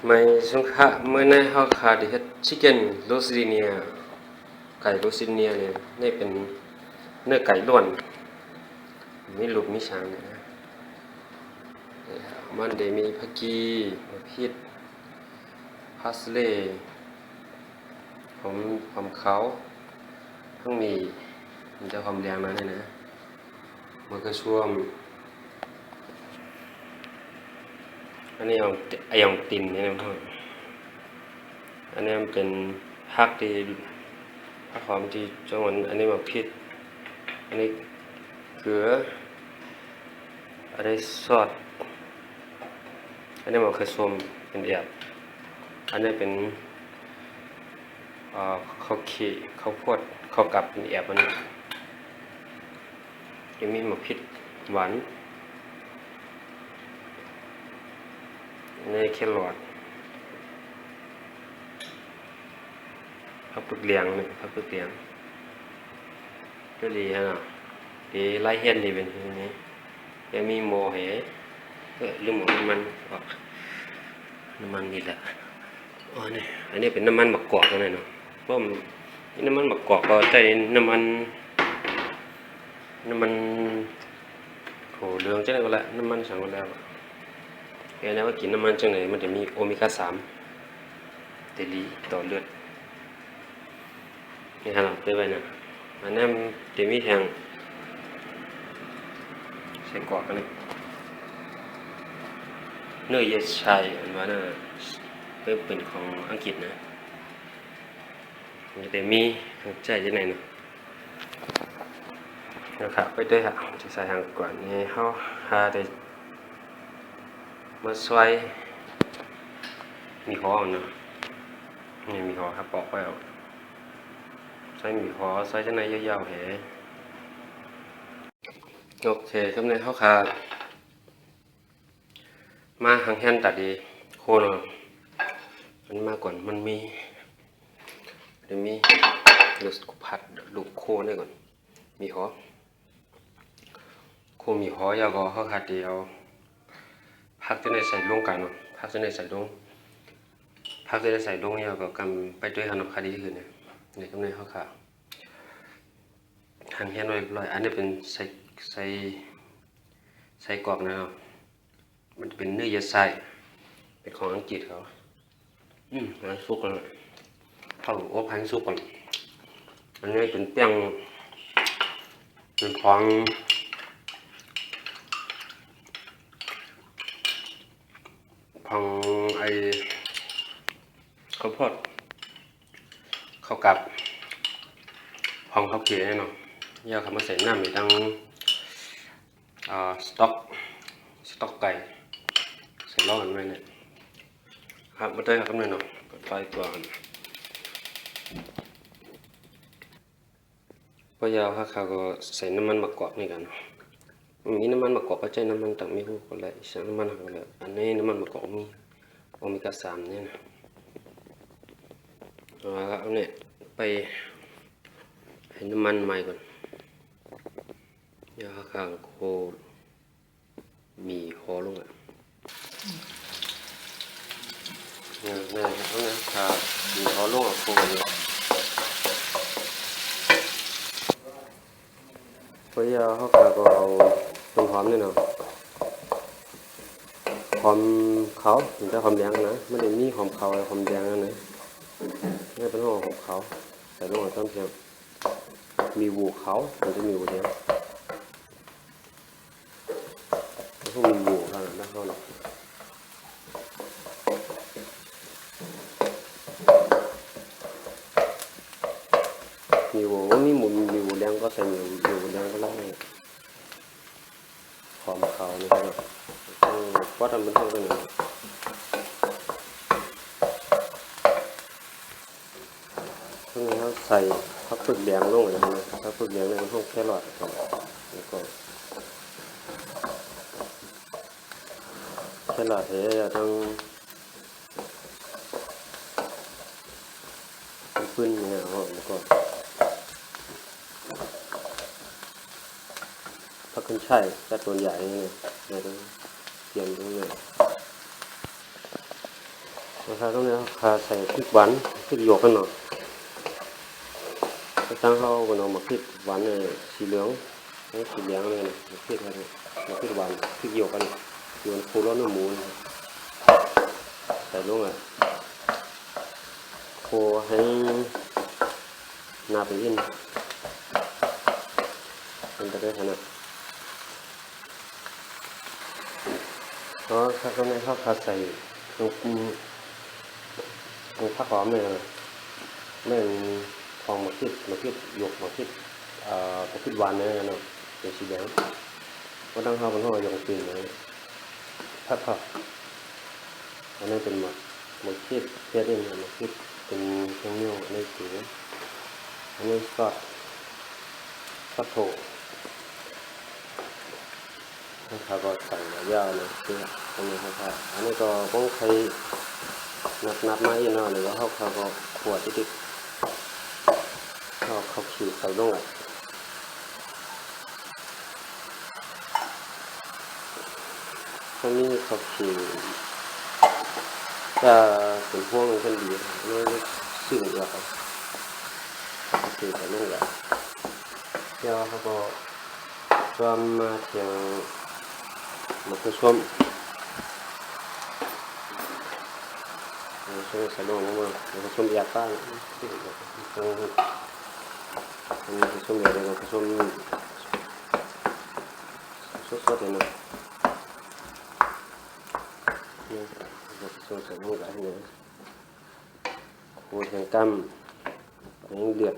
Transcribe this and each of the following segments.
ไม่สงค่ะเมื่อในเขาขาดเฮ็ดชิคเก้นโรสติเนียไก่โรสติเนียเนี่ยนี่เป็นเนื้อไก่ล้วนมีลูกมีช้างเนี่ยนะมันได้มีผักกีมะพริกพาสเล่หอมขาวทั้งมีมันจะหอมแดงมาเนี่ยนะมันก็ช่วมอันนี้เอาตินเนี่ยนะพ่ออันนี้มันเป็นผักที่ผักหอมที่จังหวัดอันนี้มะพริกอันนี้เกลืออันนี้ซอสอันนี้มะเขือส้มเป็นแอบอันนี้เป็นข้าวขี้ข้าวโพดข้าวกับเป็นแอบมันยังมีมะพริกหวานในแครอทผักปึกเลียงนี่ผักปึกเลียงก็ดีฮะดีไล่เห็นดีเป็นอย่างนี้ยังมีโมเหลืมหมดน้ำมันออกน้ำมันนี่แหละอ๋อนี่อันนี้เป็นน้ำมันมะกอกนะเนาะเพราะน้ำมันมะกอกก็ใช้น้ำมันโหเหลืองจังเลยก็แล้วน้ำมันสั่งก็แล้วแกนะว่ากินน้ำมันจังไหนมันจะมีโอเมก้า3จะดีต่อเลือดนี่ฮะเราเตือนไว้นะอันนั้นจะมีแทงใส่กรอกกันเลยเนื้อเยสชัยอันว่าน่ะเป็นของอังกฤษนะมันจะมีใจจะไหนเนาะนะครับไปด้วยฮะจะใส่ทางก่อนนี่เขาหาได้มาซอยมีหอเนาะนี่มีหอครับปอกไปเอาใส่มีหอใส่จะไหนยาวๆแหโอเคครับในเขาขามาหางแฮนตัดดีโคเนาะมันมาก่อนมันมีเดี๋ยวมีลูกพัดลูกโคนี่ก่อนมีหอโคมีหอยาวก็เขาขาดเดียวพักจะได้ใส่ลงกันเนาะพักจะได้ใส่ลงเนี่ยก็กำไปด้วยขนมคดีคือเนี่ยในกำเนิดเขาขาหางแฮนไว้ลอยอันนี้เป็นใส่กรอกนะเนาะมันจะเป็นเนื้อเยื่อไส้เป็นของอังกฤษเขาน้ำซุปกันเข้าอบให้ซุปกันอันนี้เป็นแป้งเป็นของไอข้าวโพดข้าวกับของข้าวเกลือเนาะยาคำว่าใส่น้ำมีทั้งสต๊อกไก่ใส่ล้อกันไว้เนี่ยครับมาได้ครับเนี่ยเนาะกดไฟก่อนพอยาวเขาก็ใส่น้ำมันมะกอกนี่กันมีน้ำมันมะกอกก็ใช้น้ำมันต่างมีหูก็เลยใช้น้ำมันหักเลยอันนี้น้ำมันมะกอกมีโอเมก้า3เนี่ยนะเอาเนี่ยไปให้น้ำมันใหม่ก่อนยาข้างโคมีคอลงอ่ะนี่เอาเนี่ยขามีคอลงอ่ะโคเนี่ยพอยาเขาขาก็เอาต้นหอมนี่เนาะหอมขาวมันจะหอมแดงนะไม่ได้มีหอมขาวหอมแดงนะนี่เป็นหอมขาวใส่ลงไปต้นเทียมมีวูขาวมันจะมีวูแดงแล้วก็มีวูกันนะเขาเนาะมีวูมีหมุนมีวูแดงก็ใส่มีวูแดงก็ไล่หอมขาวนี่ครับวัดมันเท่ากันเลยข้างในเขาใส่ผักปึกแดงลงเลยนะผักปึกแดงเนี่ยมันห้องแครอทแล้วก็แครอทเหี้ยทั้งปืนเนี่ยแล้วก็ผักขึ้นช่ายแต่ตัวใหญ่เนี่ยเตรียมตรงนี้ นะครับต้องเนี่ยขาใส่พริกหวานพริกหยวกกันหน่อยตั้งเขาบนเอามาพริกหวานเนี่ยสีเหลืองนี่สีเหลืองเลยนะพริกอะไรมาพริกหวานพริกหยวกกันอยู่ในคูร้อนเนื้อหมูใส่ลงอ่ะโคให้นาไปอินมันจะได้ขนาดเพราะถ้าเขาในข้าวขาใส่ลงผักหอมเลยไม่ทองมาพริกหยวกมาพริกพริกหวานเนี่ยเนาะเป็นสีแดงก็ตั้งข้าวเป็นข้าวหยองตีนเลยผักอันนี้เป็นหมักพริกเผ็ดเองหมักพริกเป็นเครื่องนิ้วอันนี้ถืออันนี้ซอสโถข้าวก็ใส่ยาวเลยอันนี้ครับอันนี้ก็ต้องใช้นับมาอีกหน่อยหรือว่าข้าวก็ขวดติ๊กข้าวขีดใส่ลงอ่ะถ้ามีข้าวขีดจะเป็นห่วงกันดีไม่สื่อเดียวกันสื่อใส่ลงอ่ะเดี๋ยวเขาก็ชวนมาเที่ยวมาคือชวนใส่ลงมาคือชวนยาป้าอันนี้คือชวนอะไรก็คือชวนสดๆเลยนะนี่คือชวนใส่ลงอะไรเนี่ยโคตรแห่งกำแห่งเดือด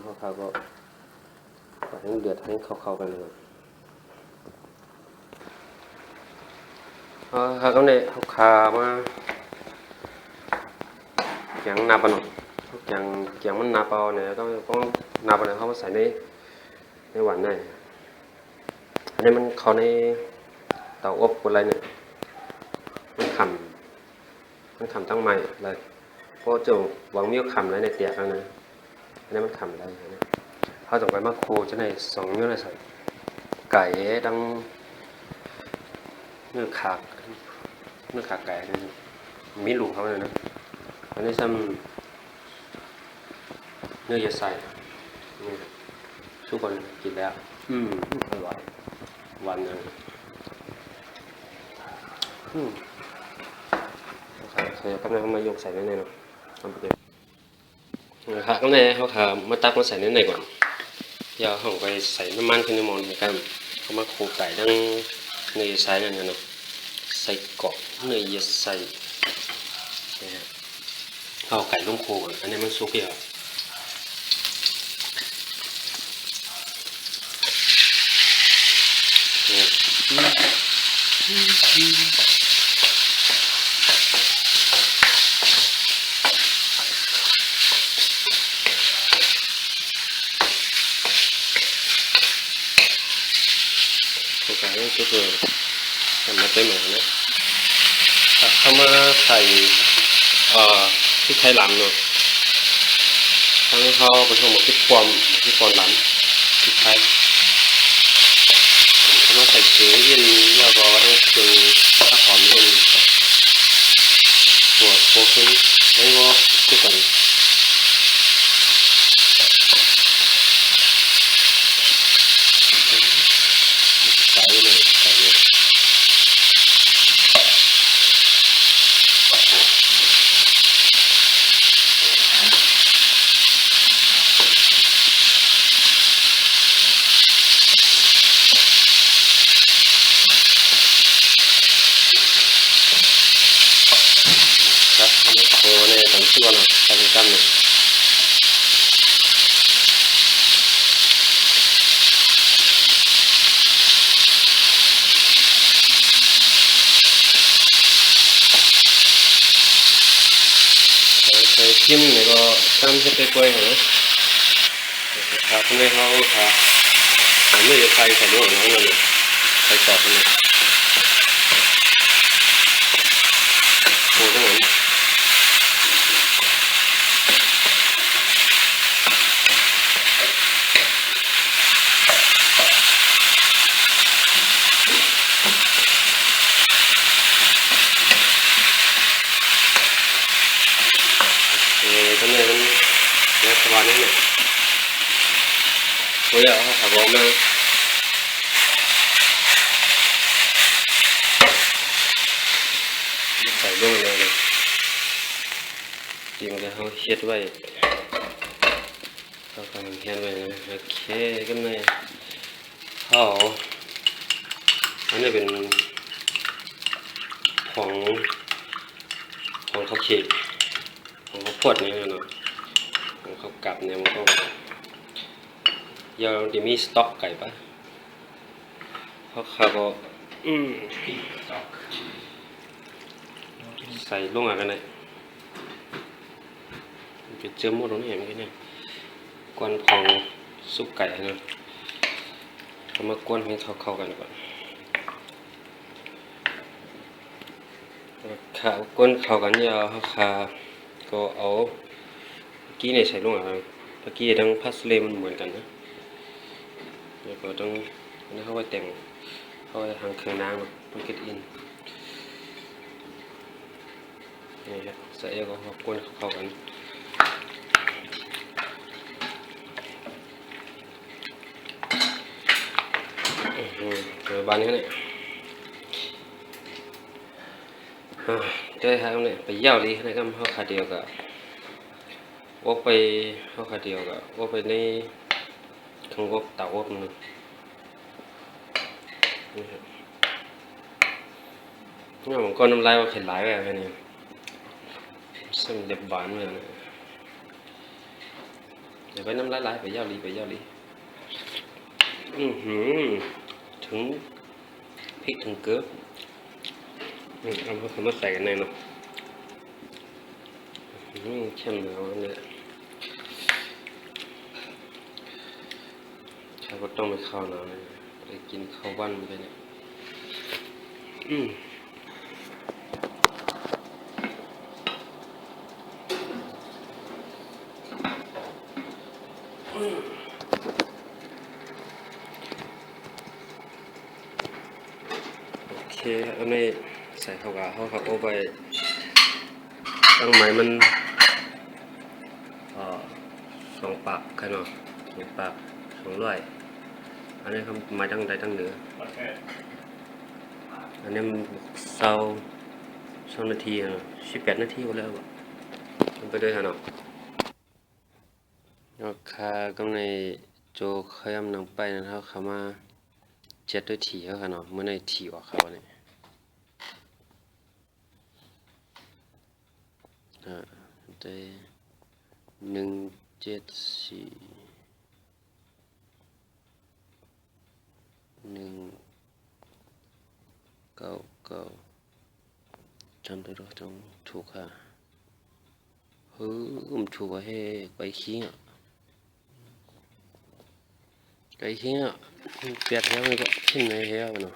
เขาก็ให้เดือดให้เข้ากันเลยเขาก็เนี่ยเขาขามาเกียงนาปนเกียงมันนาเปาเนี่ยต้องนาปนเขามาใส่ในหวานได้อันนี้มันเขาในเตาอบอะไรเนี่ยมันขตั้งใหม่เลยเพราะจะวางเมี่ยวขำอะไรในเตียกันนะอันนี้มันขำได้เขาต้องไปมาโคจะใน2 นิ้วเลยใส่ไก่ดังเนื้อขาไก่มีลูกเขาเลยนะอันนี้ซ้ำเนื้อเยอะใส่นี่ทุกคนกินแล้วอร่อยวันนึงใส่กำลังมายกใส่ในเนาะทำไปเลยนะครับกำลังเขาขามาตักมาใส่ในก่อนยาวห้องไปใส่น้ำมันขึ้นในหม้อให้กันเขามาโขไก่ดังเนื้อใส่นั่นเนาะใส่กรอบเนื้อใส่เอาไก่ลงโขอันนี้มันสุกเยอะไก่สุกเลยทำมาเต็มเลยนะเขามาใส่พริกไทยหลำเนาะทั้งเขาผสมกับพริกปอนหลำพริกไทยเขามาใส่เกลือเย็นแล้วก็ต้องเกลือถ้าหอมเย็นหัวโคขึ้นแล้วก็ที่ใส่โอ้เนี่ยผมชื่อว่าทำกันเนี่ยใส่จิ้มเนี่ยก็ทำให้ไปกล้วยเหรอครับทำให้เขาครับผมไม่ได้ใส่ด้วยน้องเลยใส่กรอบเลยโอ้ทั้งหมด วันนี้เนี่ย我要好我们ใส่ลงเลยจริงแล้วเขาเช็ดไว้เขากำลังเช็ดไว้นะโอเคก็เลยเขาอันนี้เป็นของข้าวเขียวของข้าวโพดนี่เนาะของข้าวกลับเนี่ยมันก็ยังจะมีสต็อกไก่ปะเขาก็ใส่ลงอะไรกันเลยจะเจอหมดตรงนี้เห็นไหมเนี่ยกวนของซุปไก่นะเอามากวนให้เข้ากันก่อนข้าวกวนเข้ากันยาวข้าก็เอาเมื่อกี้เนี่ยใส่ลงอะไรเมื่อกี้ทั้งพาสเลมันเหมือนกันนะแล้วก็ต้องอันนี้เขาไว้แต่งเขาไว้ทางเครื่องน้ำมันกินอินนี่ครับใส่แล้วก็กวนเข้ากันบ้านนี้เนี่ยได้ครับเนี่ยไปเยี่ยวดีนะครับเขาขาเดียวกับว่าไปเขาขาเดียวกับว่าไปในข้างอบเตาอบนึงนี่ครับเนี่ยผมก็น้ำลายว่าเข็นหลายแบบนี้ซึ่งเด็บบานเลยนะเดี๋ยวไปน้ำลายไปเยี่ยวดีถึงพริกถึงเกลือเอาเขามาใส่กันในเนาะเข้มแล้วเนี่ยชาก็ต้องไปข้าวหนาวไปกินข้าววันไปเนี่ยโอเคอันนี้ใส่ข้าวกะเขาเอาไปตั้งไม้มัน2 ปากกันเนาะ2 ปาก200อันนี้เขาไม้ตั้งใดตั้งเหนืออันนี้มัน2 นาที18 นาทีก็แล้วมันไปด้วยฮะเนาะราคาก็ในโจขยำนำไปนะครับเขามาเจ็ดด้วยถี่เขาค่ะเนาะเมื่อในถี่ออกเขาเนี่ยได้174 199จำได้หรอจงถูกค่ะผมถูกว่าให้ไปขี้อ่ะไปขี้อ่ะเปียกแล้วมันก็ขึ้นในเหี้ยเนาะ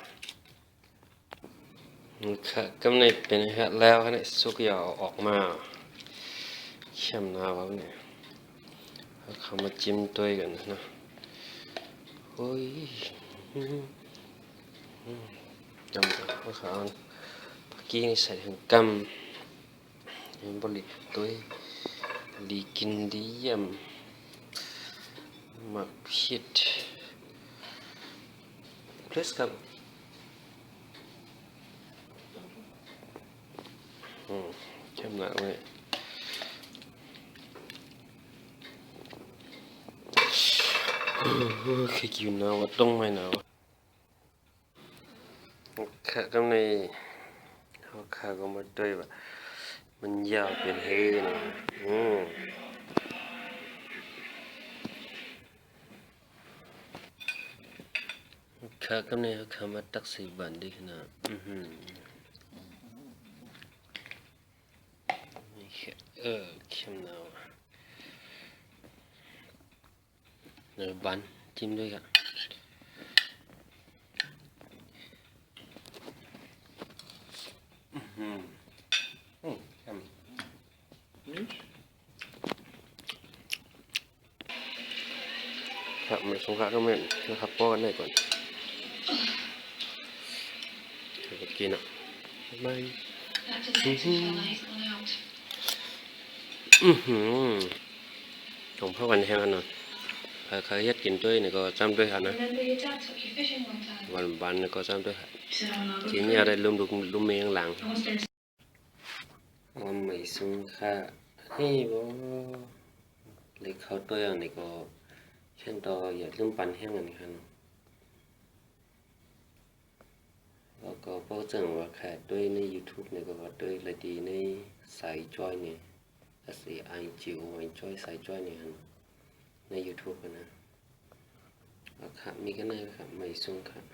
ค่ะก็ในเป็นฮะแล้วเนี่ยสุกยาวออกมาเข้มหน้าแล้วเนี่ยเขามาจิ้มด้วยกันนะโอ้ยจำว่าเขาเมื่อกี้นี่ใส่ถึงกำบริด้วยดีกินดีเยี่ยมมาพิดเพลสครับเข้มหน้าเลยเคยกินหนาวต้องไม่หนาวค่ะก็ในเขาขาก็มาด้วยว่ามันยาวเป็นเฮนะค่ะก็ในเขามาตักใส่บันดีขนาดเข้มหนาวเนื้อบันจิ้มด้วยกันครับมันสงครามก็ไม่นะครับป้อนได้ก่อนเดี๋ยวกินอ่ะไม่ ของพ่อกันแห้งอันนั้นเคยเฮ็ดกินด้วยนี่ก็จำด้วยหันนะ Remember your dad took you fishing one time? วันนี่ก็จำด้วยหัน You said, "Oh, no, กิน look ยา for ได้ it. ลุ่มเมียงหลัง I want to spend มันไม่สูงค่านี่บ่เลยเขาตัวอย่างนี้ก็เช่นต่ออย่าลืมปันแห้งอันนี้หันแล้วก็พอจังว่าแค่ด้วยใน YouTube นี่ก็ว่าด้วยเลยดีในสายจอยนี่ SAIGO จอยสายจอยนี่หันใน YouTube นะครับมีกันนะครับไม่สูงครับ